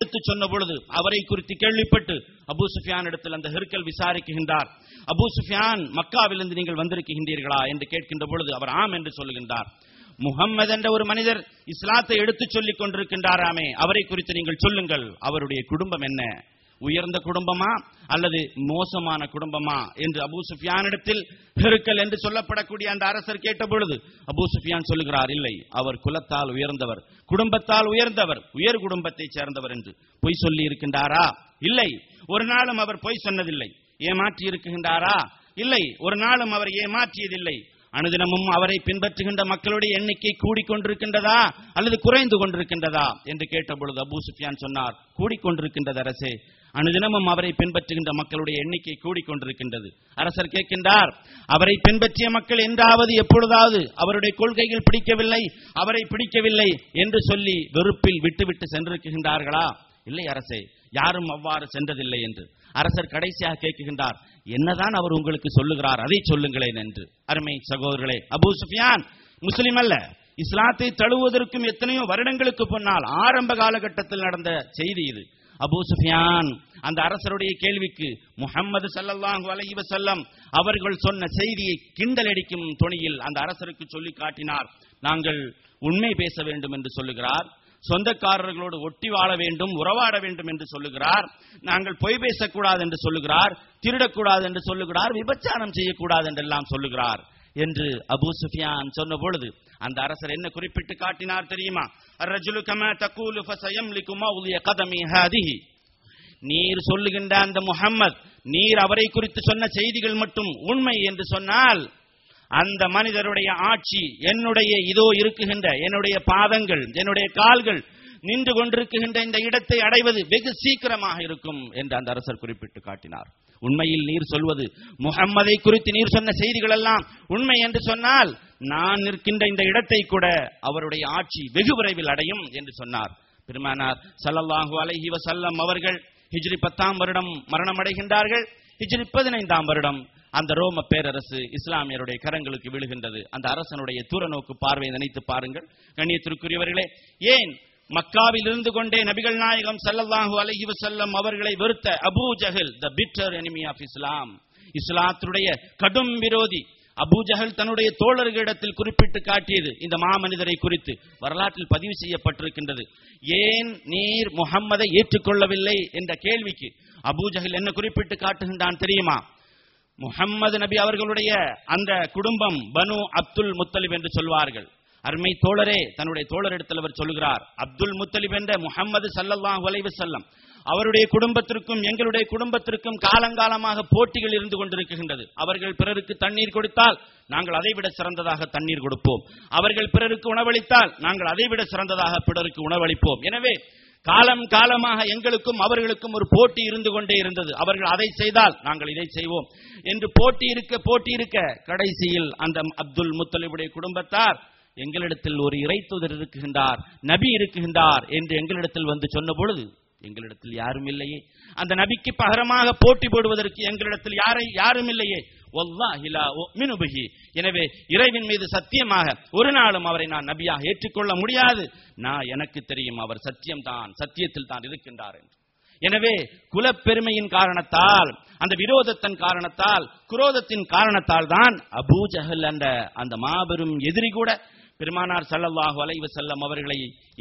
எடுத்து சொன்ன பொழுது அவரை குறித்து கேள்விப்பட்டு அபூ சுஃபியான் இடத்தில் அந்த ஹிர்கல் விசாரிக்கின்றார். அபூ சுஃபியான், மக்காவிலிருந்து நீங்கள் வந்திருக்கின்றீர்களா என்று கேட்கின்ற பொழுது அவர் ஆம் என்று சொல்லுகின்றார். முஹம்மது என்ற ஒரு மனிதர் இஸ்லாத்தை எடுத்து சொல்லிக் கொண்டிருக்கின்றாராமே, அவரை குறித்து நீங்கள் சொல்லுங்கள். அவருடைய குடும்பம் என்ன, உயர்ந்த குடும்பமா அல்லது மோசமான குடும்பமா என்று அபூ சுஃபியானிடத்தில் ஹிர்கல் என்று சொல்லப்படக்கூடிய அந்த அரசர் கேட்ட பொழுது அபூ சுஃபியான் சொல்லுகிறார், இல்லை, அவர் குலத்தால் உயர்ந்தவர், குடும்பத்தால் உயர்ந்தவர், உயர் குடும்பத்தை சேர்ந்தவர் என்று. பொய் சொல்லி இருக்கின்றாரா? இல்லை, ஒரு நாளும் அவர் பொய் சொன்னதில்லை. ஏமாற்றி இருக்கின்றாரா? இல்லை, ஒரு நாளும் அவர் ஏமாற்றியதில்லை. அனுதினமும் அவரை பின்பற்றுகின்ற மக்களுடைய எண்ணிக்கை கூடிக்கொண்டிருக்கின்றதா அல்லது குறைந்து கொண்டிருக்கின்றதா என்று கேட்ட பொழுது அபூ சுஃபியான் சொன்னார், கூடிக்கொண்டிருக்கின்றது அரசே, அனுதினமும் அவரை பின்பற்றுகின்ற மக்களுடைய எண்ணிக்கை கூடிக்கொண்டிருக்கின்றது. அரசர் கேட்கின்றார், அவரை பின்பற்றிய மக்கள் என்றாவது எப்பொழுதாவது அவருடைய கொள்கைகள் பிடிக்கவில்லை, அவரை பிடிக்கவில்லை என்று சொல்லி வெறுப்பில் விட்டுவிட்டு சென்றிருக்கின்றார்களா? இல்லை அரசே, யாரும் அவ்வாறு சென்றதில்லை என்று. அரசர் கடைசியாக கேட்கின்றார், என்னதான் அவர் உங்களுக்கு சொல்லுகிறார், அதை சொல்லுங்களேன் என்று. அருமை சகோதரர்களே, அபூ சுஃபியான் முஸ்லிம் அல்ல. இஸ்லாத்தை தழுவுவதற்கும் எத்தனையோ வருடங்களுக்கு முன்னால் ஆரம்ப காலகட்டத்தில் நடந்த செய்தி இது. அபூ சுஃபியான் அந்த அரசருடைய கேள்விக்கு முஹம்மது ஸல்லல்லாஹு அலைஹி வஸல்லம் அவர்கள் சொன்ன செய்தியை கிண்டலடிக்கும் தொனியில் அந்த அரசருக்கு சொல்லி காட்டினார். நாங்கள் உண்மை பேச வேண்டும் என்று சொல்லுகிறார், சொந்தக்காரர்களோடு ஒட்டி வாழ வேண்டும், உறவாட வேண்டும் என்று சொல்லுகிறார், நாங்கள் பொய் பேசக்கூடாது என்று சொல்லுகிறார், திருடக்கூடாது என்று சொல்லுகிறார், விபச்சாரம் செய்யக்கூடாது என்றெல்லாம் சொல்லுகிறார் என்று அபூ சுஃபியான் சொன்ன பொழுது அந்த அரசர் என்ன குறிப்பிட்டு காட்டினார் தெரியுமா? அர்ரஜுலு கமா தகூலு ஃபஸயம்லிகு மௌலிய கதமி ஹாதிஹி. நீர் சொல்லுகின்ற அந்த முஹம்மத், நீர் அவரை குறித்து சொன்ன செய்திகள் மட்டும் உண்மை என்று சொன்னால் அந்த மனிதருடைய ஆட்சி என்னுடைய இதோ இருக்குகின்ற என்னுடைய பாதங்கள், என்னுடைய கால்கள் நின்று கொண்டிருக்கின்ற இந்த இடத்தை அடைவது வெகு சீக்கிரமாக இருக்கும் என்று அந்த அரசர் குறிப்பிட்டு காட்டினார். உண்மையில் நீர் சொல்வது, முஹம்மதை குறித்து நீர் சொன்ன செய்திகள் எல்லாம் உண்மை என்று சொன்னால் நான் நிற்கின்ற இந்த இடத்தை கூட அவருடைய ஆட்சி வெகு விரைவில் அடையும் என்று சொன்னார். பெருமானார் ஸல்லல்லாஹு அலைஹி வஸல்லம் அவர்கள் ஹிஜ்ரி 10ஆம் வருடம் மரணம் அடைகின்றார்கள். ஹிஜ்ரி 15ஆம் வருடம் அந்த ரோம பேரரசு இஸ்லாமியருடைய கரங்களுக்கு விழுகின்றது. அந்த அரசனுடைய தூரநோக்கு பார்வையை நினைத்து பாருங்கள் கண்ணியத்திற்குரியவர்களே. ஏன் மக்காவில் இருந்து கொண்டே நபிகள் நாயகம் ஸல்லல்லாஹு அலைஹி வஸல்லம் அவர்களை வெறுத்த Abu Jahl, the bitter enemy of Islam, இஸ்லாத்துடைய கடும் விரோதி அபூ ஜஹல் தன்னுடைய தோழர்களிடத்தில் குறிப்பிட்டு காட்டியது இந்த மாமனிதரை குறித்து வரலாற்றில் பதிவு செய்யப்பட்டிருக்கின்றது. ஏன் நீர் முஹம்மதை ஏற்றுக்கொள்ளவில்லை என்ற கேள்விக்கு அபூ ஜஹல் என்ன குறிப்பிட்டு காட்டுகின்றான் தெரியுமா? முஹம்மது நபி அவர்களுடைய அந்த குடும்பம் பனு அப்துல் முத்தலிப் என்று சொல்வார்கள். அருமை தோழரே, தன்னுடைய தோழரிடத்தில் அவர் சொல்லுகிறார், அப்துல் முத்தலிப் என்ற முஹம்மது ஸல்லல்லாஹு அலைஹி வஸல்லம் அவருடைய குடும்பத்திற்கும் எங்களுடைய குடும்பத்திற்கும் காலங்காலமாக போட்டிகள் இருந்து கொண்டிருக்கின்றது. அவர்கள் பிறருக்கு தண்ணீர் கொடுத்தால் நாங்கள் அதைவிட சிறந்ததாக தண்ணீர் கொடுப்போம், அவர்கள் பிறருக்கு உணவளித்தால் நாங்கள் அதைவிட சிறந்ததாக பிறருக்கு உணவளிப்போம். எனவே காலம் காலமாக எங்களுக்கும் அவர்களுக்கும் ஒரு போட்டி இருந்து கொண்டே இருந்தது. அவர்கள் அதை செய்தால் நாங்கள் இதை செய்வோம் என்று போட்டி இருக்க கடைசியில் அந்த அப்துல் முத்தலிபுடைய குடும்பத்தார் எங்களிடத்தில் ஒரு இறை தூதர் இருக்குகின்றார், நபி இருக்குகின்றார் என்று எங்களிடத்தில் வந்து சொன்ன பொழுது எங்களிடத்தில் யாரும் இல்லையே, அந்த நபிக்கு பகரமாக போட்டி போடுவதற்கு எங்களிடத்தில் யாரும் இல்லையே, வல்லாஹி லா உமினு பிஹி, எனவே இறைவன் மீது சத்தியமாக ஒரு நாளும் அவரை நான் நபியாக ஏற்றுக்கொள்ள முடியாது, எனக்கு தெரியும் அவர் சத்தியத்தில் தான் இருக்கின்றார் என்று. எனவே குலப்பெருமையின் காரணத்தால், அந்த விரோதத்தின் காரணத்தால், குரோதத்தின் காரணத்தால் தான் அபூ ஜஹல் என்ற அந்த மாபெரும் எதிரி கூட பெருமானார் ஸல்லல்லாஹு அலைஹி வஸல்லம் அவர்களை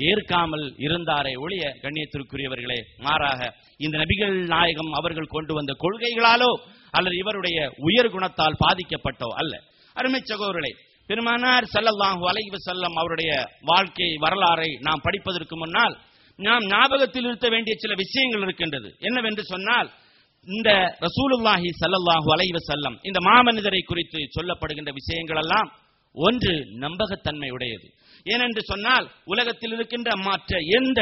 ஏற்காமல் இருந்தாரே ஒழிய கண்ணியத்திற்குரியவர்களே, மாறாக இந்த நபிகள் நாயகம் அவர்கள் கொண்டு வந்த கொள்கைகளாலோ அல்லது இவருடைய உயர் குணத்தால் பாதிக்கப்பட்டோ அல்ல. அருமை சகோதரர்களே, பெருமானார் ஸல்லல்லாஹு அலைஹி வஸல்லம் அவருடைய வாழ்க்கை வரலாறை நாம் படிப்பதற்கு முன்னால் நாம் ஞாபகத்தில் இருத்த வேண்டிய சில விஷயங்கள் இருக்கின்றது. என்னவென்று சொன்னால், இந்த ரசூலுல்லாஹி ஸல்லல்லாஹு அலைஹி வஸல்லம் இந்த மாமனிதரை குறித்து சொல்லப்படுகின்ற விஷயங்கள் எல்லாம் ஒன்று நம்பகத்தன்மை உடையது. ஏனென்று சொன்னால், உலகத்தில் இருக்கின்ற மற்ற எந்த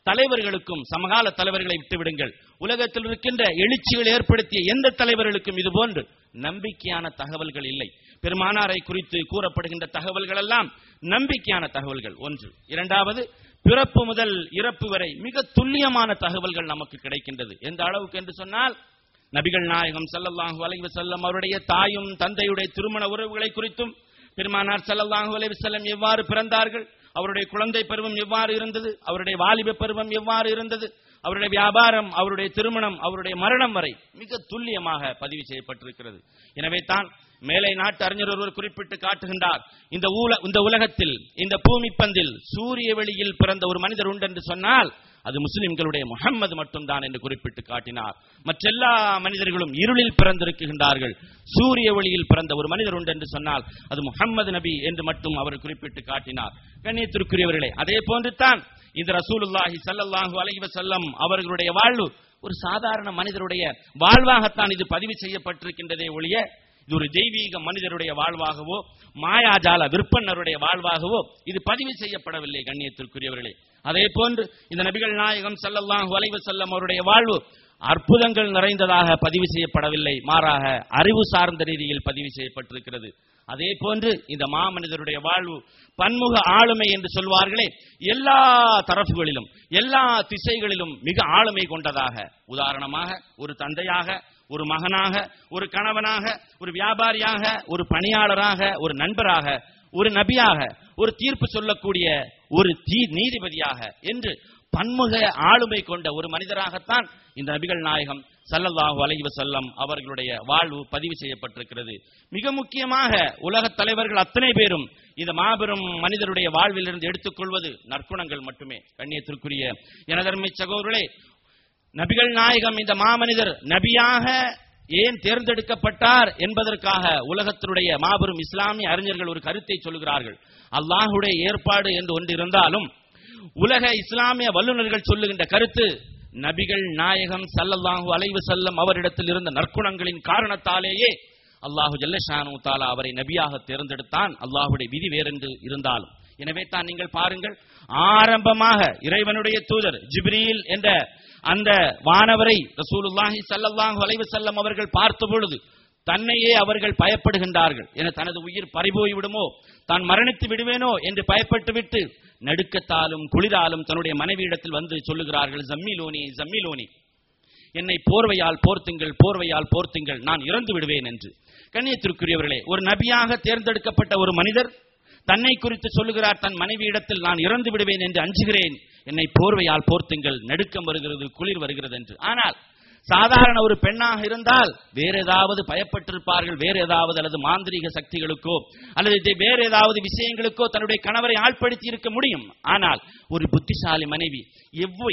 தலைவர்களுக்கும், சமகால தலைவர்களை விட்டுவிடுங்கள், உலகத்தில் இருக்கின்ற எழுச்சிகள் ஏற்படுத்திய எந்த தலைவர்களுக்கும் இது போன்று நம்பிக்கையான தகவல்கள் இல்லை. பெருமானாரை குறித்து கூறப்படுகின்ற தகவல்கள் எல்லாம் நம்பிக்கையான தகவல்கள் ஒன்று. இரண்டாவது, பிறப்பு முதல் இறப்பு வரை மிக துல்லியமான தகவல்கள் நமக்கு கிடைக்கின்றது. எந்த அளவுக்கு என்று சொன்னால், நபிகள் நாயகம் ஸல்லல்லாஹு அலைஹி வஸல்லம் அவருடைய தாயும் தந்தையுடைய திருமண உறவுகளை குறித்தும், பெருமானார் ஸல்லல்லாஹு அலைஹி வஸல்லம் எவ்வாறு பிறந்தார்கள், அவருடைய குழந்தை பருவம் எவ்வாறு இருந்தது, அவருடைய வாலிப பருவம் எவ்வாறு இருந்தது, அவருடைய வியாபாரம், அவருடைய திருமணம், அவருடைய மரணம் வரை மிக துல்லியமாக பதிவு செய்யப்பட்டிருக்கிறது. எனவே தான் மேலை நாட்டு அறிஞர் ஒருவர் குறிப்பிட்டு காட்டுகின்றார், இந்த உலகத்தில், இந்த பூமி பந்தில் சூரிய வெளியில் பிறந்த ஒரு மனிதர் உண்டு என்று சொன்னால் அது முஸ்லிம்களுடைய முஹம்மது மட்டும்தான் என்று குறிப்பிட்டு காட்டினார். மற்றெல்லா மனிதர்களும் இருளில் பிறந்திருக்கின்றார்கள். சூரிய ஒளியில் பிறந்த ஒரு மனிதர் உண்டு என்று சொன்னால் அது முஹம்மது நபி என்று மட்டும் அவர் குறிப்பிட்டு காட்டினார். கண்ணியத்திற்குரியவர்களே, அதே போன்று தான் இந்த ரசூலுல்லாஹி ஸல்லல்லாஹு அலைஹி வஸல்லம் அவர்களுடைய வாழ்வு ஒரு சாதாரண மனிதருடைய வாழ்வாகத்தான் இது பதிவு செய்யப்பட்டிருக்கின்றதே ஒழிய இது ஒரு தெய்வீக மனிதருடைய வாழ்வாகவோ மாயாஜால விற்பனருடைய வாழ்வாகவோ இது பதிவு செய்யப்படவில்லை. கண்ணியத்திற்குரியவர்களே, அதே போன்று இந்த நபிகள் நாயகம் ஸல்லல்லாஹு அலைஹி வஸல்லம் அவருடைய வாழ்வு அற்புதங்கள் நிறைந்ததாக பதிவு செய்யப்படவில்லை, மாறாக அறிவு சார்ந்த ரீதியில் பதிவு செய்யப்பட்டிருக்கிறது. அதே போன்று இந்த மாமனிதருடைய வாழ்வு பன்முக ஆளுமை என்று சொல்வார்களே, எல்லா தரப்புகளிலும் எல்லா திசைகளிலும் மிக ஆளுமை கொண்டதாக, உதாரணமாக ஒரு தந்தையாக, ஒரு மகனாக, ஒரு கணவனாக, ஒரு வியாபாரியாக, ஒரு பணியாளராக, ஒரு நண்பராக, ஒரு நபியாக, ஒரு தீர்ப்பு சொல்லக்கூடிய ஒரு நீதிபதியாக என்று பன்முக ஆளுமை கொண்ட ஒரு மனிதராகத்தான் இந்த நபிகள் நாயகம் ஸல்லல்லாஹு அலைஹி வஸல்லம் அவர்களுடைய வாழ்வு பதிவு செய்யப்பட்டிருக்கிறது. மிக முக்கியமாக உலக தலைவர்கள் அத்தனை பேரும் இந்த மாபெரும் மனிதருடைய வாழ்விலிருந்து எடுத்துக்கொள்வது நற்குணங்கள் மட்டுமே. கண்ணியத்திற்குரிய எனதர்மை சகோதரர்களே, நபிகள் நாயகம் இந்த மாமனிதர் நபியாக ஏன் தேர்ந்தெடுக்கப்பட்டார் என்பதற்காக உலகத்தினுடைய மாபெரும் இஸ்லாமிய அறிஞர்கள் ஒரு கருத்தை சொல்கிறார்கள். அல்லாஹ்வுடைய ஏற்பாடு என்று ஒன்று இருந்தாலும் உலக இஸ்லாமிய வல்லுநர்கள் சொல்லுகின்ற கருத்து, நபிகள் நாயகம் ஸல்லல்லாஹு அலைஹி வஸல்லம் அவரிடத்தில் இருந்த நற்குணங்களின் காரணத்தாலேயே அல்லாஹு ஜல்ல ஷானு தஆலா அவரை நபியாக தேர்ந்தெடுத்தான். அல்லாஹ்வுடைய விதி வேறென்று இருந்தாலும். எனவே தான் நீங்கள் பாருங்கள், ஆரம்பமாக இறைவனுடைய தூதர் ஜிப்ரீல் என்ற அந்த வானவரை ரசூலுல்லாஹி ஸல்லல்லாஹு அலைஹி வஸல்லம் அவர்கள் பார்த்த பொழுது தன்னையே அவர்கள் பயப்படுகின்றார்கள். என தனது உயிர் பறிபோய் விடுமோ, தான் மரணித்து விடுவேனோ என்று பயப்பட்டு விட்டு நடுக்கத்தாலும் குளிராலும் தன்னுடைய மனைவியிடத்தில் வந்து சொல்லுகிறார்கள், ஜம்மிலோனி ஜம்மிலோனி, என்னை போர்வையால் போர்த்துங்கள், போர்வையால் போர்த்துங்கள், நான் இறந்து விடுவேன் என்று. கண்ணியத்திற்குரியவர்களே, ஒரு நபியாக தேர்ந்தெடுக்கப்பட்ட ஒரு மனிதர் தன்னை குறித்து சொல்லுகிறார், தன் மனைவியிடத்தில் நான் இறந்து விடுவேன் என்று அஞ்சுகிறேன், என்னை போர்வையால் போர்த்துங்கள், நடுக்கம் வருகிறது, குளிர் வருகிறது என்று. ஆனால் சாதாரண ஒரு பெண்ணாக இருந்தால் வேற ஏதாவது பயப்பட்டிருப்பார்கள், வேற ஏதாவது அல்லது மாந்திரீக சக்திகளுக்கோ அல்லது வேற ஏதாவது விஷயங்களுக்கோ தன்னுடைய கணவரை ஆட்படுத்தி இருக்க முடியும். ஆனால் ஒரு புத்திசாலி மனைவி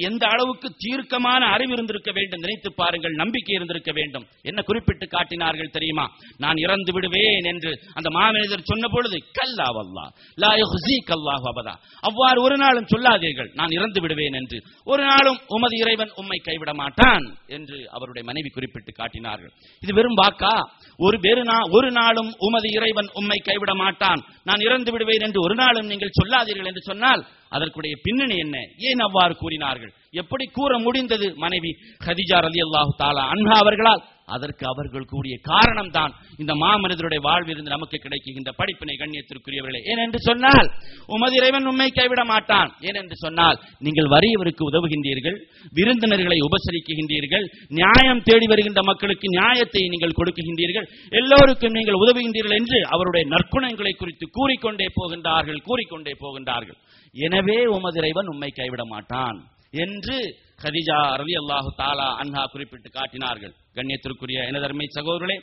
எந்த அளவுக்கு தீர்க்கமான அறிவு இருந்திருக்க வேண்டும், நினைத்து பாருங்கள், நம்பிக்கை இருந்திருக்க வேண்டும். என்ன குறிப்பிட்டு காட்டினார்கள் தெரியுமா? நான் இறந்து விடுவேன் என்று அந்த மாமனிதர் சொன்ன பொழுது, கல்லா வல்லாஹ் லா யுஹ்ஸீக அல்லாஹு அபதா, அவ்வாறு ஒரு நாளும் சொல்லாதீர்கள், நான் இறந்து விடுவேன் என்று, ஒரு நாளும் உமது இறைவன் உம்மை கைவிட மாட்டான் என்று அவருடைய மனைவி குறிப்பிட்டு காட்டினார்கள். இது வெறும் வாக்கா? ஒரு நாளும் உமது இறைவன் உம்மை கைவிட மாட்டான், நான் இறந்து விடுவேன் என்று ஒரு நாளும் நீங்கள் சொல்லாதீர்கள் என்று சொன்னால் அதற்குடைய பின்னணி என்ன? ஏன் அவ்வாறு கூறினார்கள்? எப்படி கூற முடிந்தது மனைவி கதீஜா ரலியல்லாஹு தஆலா அன்ஹா அவர்களால்? அதற்கு அவர்கள் கூறிய காரணம் தான் இந்த மாமனிதருடைய வாழ்விலிருந்து நமக்கு கிடைக்கின்ற படிப்பினை. கண்ணியத்திற்குரியவர்களே, ஏனென்று சொன்னால் உமது இறைவன் உம்மை கைவிட மாட்டான். ஏனென்று சொன்னால் நீங்கள் வறியவருக்கு உதவுகின்றீர்கள், விருந்தினர்களை உபசரிக்கின்றீர்கள், நியாயம் தேடி வருகின்ற மக்களுக்கு நியாயத்தை நீங்கள் கொடுக்கின்றீர்கள், எல்லோருக்கும் நீங்கள் உதவுகின்றீர்கள் என்று அவருடைய நற்குணங்களை குறித்து கூறிக்கொண்டே போகின்றார்கள். எனவே உமது இறைவன் உம்மை கைவிட மாட்டான் என்று கதீஜா ரலியல்லாஹு தஆலா அன்ஹா குறிப்பிட்டு காட்டினார்கள். கண்ணியத்திற்குரிய எனதர்மை சகோதரர்களே,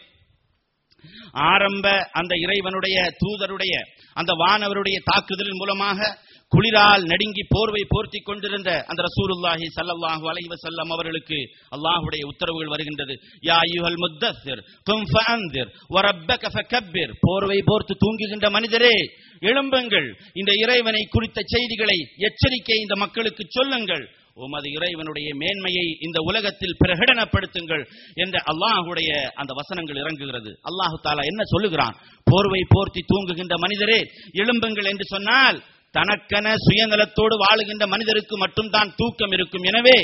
ஆரம்ப அந்த இறைவனுடைய தூதருடைய அந்த வானவருடைய தாக்குதலின் மூலமாக குளிரால் நடுங்கி போர்வை போர்த்தி கொண்டிருந்த அந்த ரசூலுல்லாஹி ஸல்லல்லாஹு அலைஹி வஸல்லம் அவர்களுக்கு அல்லாஹ்வுடைய உத்தரவுகள் வருகின்றது. யா அய்யுஹல் முத்தஸிர் கும் ஃபஅன்திர் வரப்பக ஃபகப்பிர், போர்வை போர்த்து தூங்குகின்ற மனிதரே எழும்புங்கள், இந்த இறைவனை குறித்த செய்திகளை, எச்சரிக்கை இந்த மக்களுக்கு சொல்லுங்கள், உமது இறைவனுடைய மேன்மையை இந்த உலகத்தில் பிரகடனப்படுத்துங்கள் என்ற அல்லாஹ்வுடைய அந்த வசனங்கள் இறங்குகிறது. அல்லாஹு தஆலா என்ன சொல்லுகிறான்? போர்வை போர்த்தி தூங்குகின்ற மனிதரே எழும்புங்கள் என்று சொன்னால் தனக்கென சுயநலத்தோடு வாழுகின்ற மனிதருக்கு மட்டும்தான் தூக்கம் இருக்கும். எனவே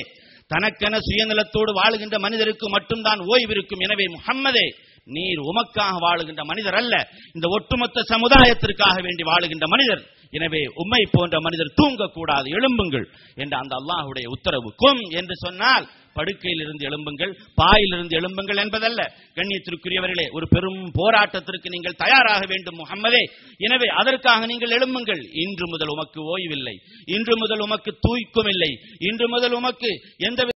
தனக்கென சுயநலத்தோடு வாழுகின்ற மனிதருக்கு மட்டும்தான் ஓய்வு இருக்கும். எனவே முஹம்மதே, நீர் உமக்காக வாழுகின்ற மனிதர் அல்ல, இந்த ஒட்டுமொத்த சமுதாயத்திற்காக வேண்டி வாழுகின்ற மனிதர். எனவே உம்மை போன்ற மனிதர் தூங்கக்கூடாது, எழும்புங்கள் என்ற அந்த அல்லாஹ்வுடைய உத்தரவு. கும் என்று சொன்னால் படுக்கையிலிருந்து எழும்புங்கள், பாயிலிருந்து எழும்புங்கள் என்பதல்ல. கண்ணியத்திற்குரியவர்களே, ஒரு பெரும் போராட்டத்திற்கு நீங்கள் தயாராக வேண்டும் முஹம்மதே. எனவே அதற்காக நீங்கள் எழும்புங்கள். இன்று முதல் உமக்கு ஓய்வில்லை, இன்று முதல் உமக்கு தூக்கம் இல்லை, இன்று முதல் உமக்கு எந்த